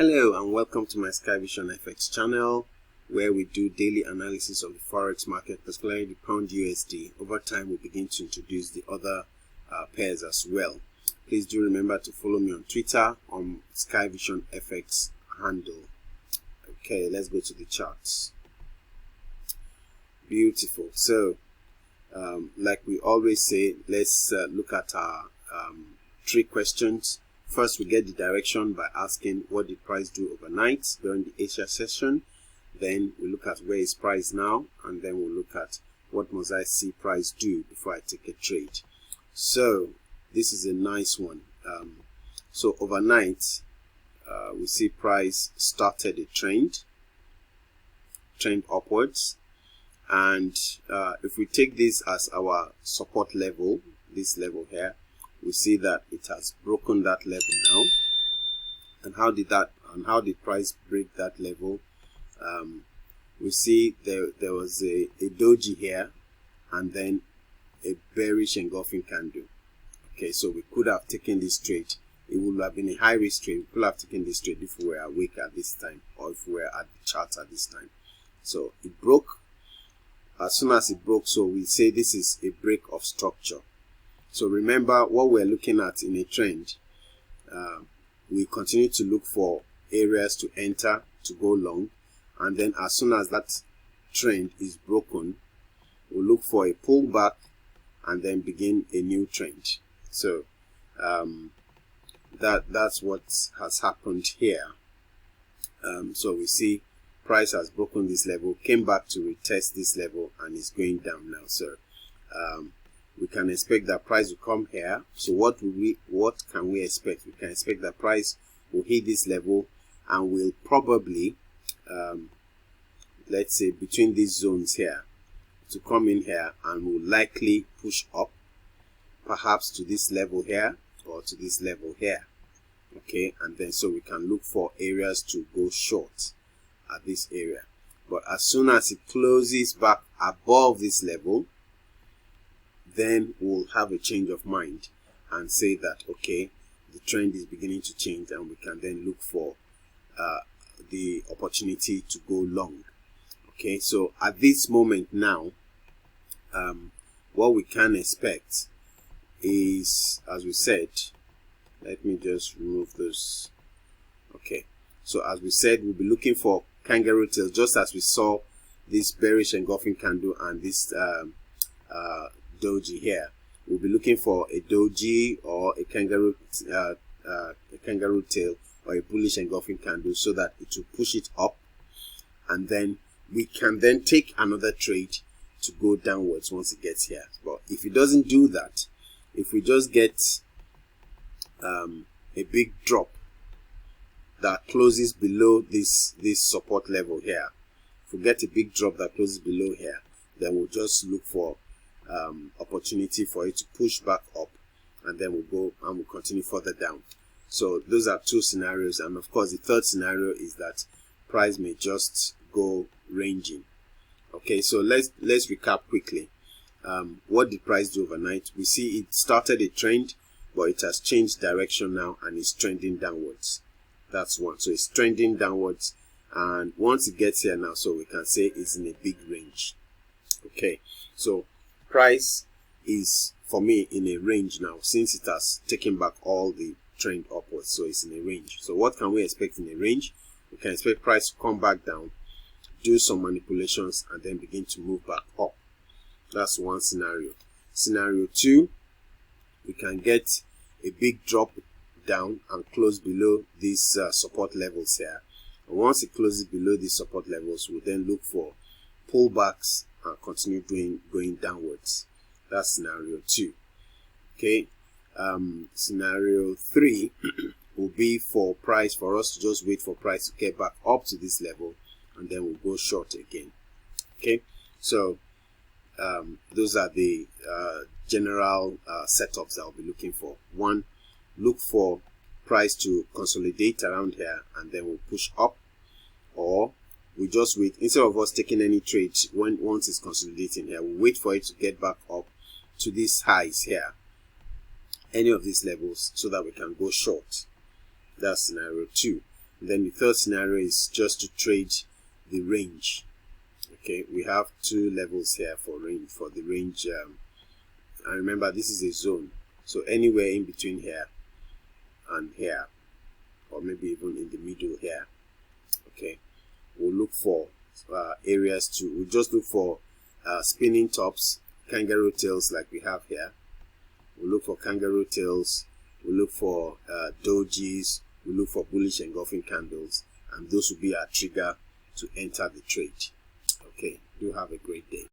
Hello and welcome to my Skyvision FX channel, where we do daily analysis of the forex market, particularly the pound USD. Over time we begin to introduce the other pairs as well. Please do remember to follow me on Twitter on Skyvision FX handle. Okay, let's go to the charts. Beautiful. So like we always say, let's look at our three questions. First, we get the direction by asking what did price do overnight during the Asia session. Then we look at where is price now, and then we'll look at what must I see price do before I take a trade. So this is a nice one. So overnight, we see price started a trend upwards, and if we take this as our support level, this level here, we see that it has broken that level now. And how did price break that level? We see there was a doji here and then a bearish engulfing candle. Okay, so we could have taken this trade. It would have been a high risk trade. We could have taken this trade if we were awake at this time, or if we were at the chart at this time. So it broke. As soon as it broke, so we say this is a break of structure. So remember what we're looking at in a trend. We continue to look for areas to enter, to go long, and then as soon as that trend is broken, we'll look for a pullback and then begin a new trend. So that's what has happened here. So we see price has broken this level, came back to retest this level, and is going down now. So we can expect that price will come here. So what can we expect? We can expect that price will hit this level and will probably let's say between these zones here to come in here, and will likely push up perhaps to this level here or to this level here. Okay, and then so we can look for areas to go short at this area. But as soon as it closes back above this level, then we'll have a change of mind and say that, okay, the trend is beginning to change, and we can then look for the opportunity to go long. Okay, so at this moment now, what we can expect is, as we said, let me just remove those. Okay, so as we said, we'll be looking for kangaroo tails, just as we saw this bearish engulfing candle and this doji here. We'll be looking for a doji or a kangaroo tail or a bullish engulfing candle, so that it will push it up, and then we can then take another trade to go downwards once it gets here. But if it doesn't do that, if we just get a big drop that closes below this support level here, if we get a big drop that closes below here, then we'll just look for opportunity for it to push back up, and then we'll go and we'll continue further down. So those are two scenarios, and of course the third scenario is that price may just go ranging. Okay, so let's recap quickly. What did price do overnight? We see it started a trend, but it has changed direction now and is trending downwards. That's one. So it's trending downwards, and once it gets here now, so we can say it's in a big range. Okay, so price is, for me, in a range now, since it has taken back all the trend upwards. So it's in a range. So what can we expect in a range? We can expect price to come back down, do some manipulations, and then begin to move back up. That's one scenario. Scenario two, we can get a big drop down and close below these support levels here. And once it closes below these support levels, we'll then look for pullbacks and continue going downwards. That's scenario two. Okay, scenario three will be for us to just wait for price to get back up to this level, and then we'll go short again. Okay, so those are the general setups that I'll be looking for. One, look for price to consolidate around here, and then we'll push up, or we just wait. Instead of us taking any trades once it's consolidating here, we'll wait for it to get back up to these highs here, any of these levels, so that we can go short. That's scenario two. Then the third scenario is just to trade the range. Okay, we have two levels here for the range. And remember, this is a zone, so anywhere in between here and here, or maybe even in the middle here. Okay, we'll look for areas we'll just look for spinning tops, kangaroo tails like we have here. We'll look for kangaroo tails, we'll look for dojis, we'll look for bullish engulfing candles, and those will be our trigger to enter the trade. Okay, do have a great day.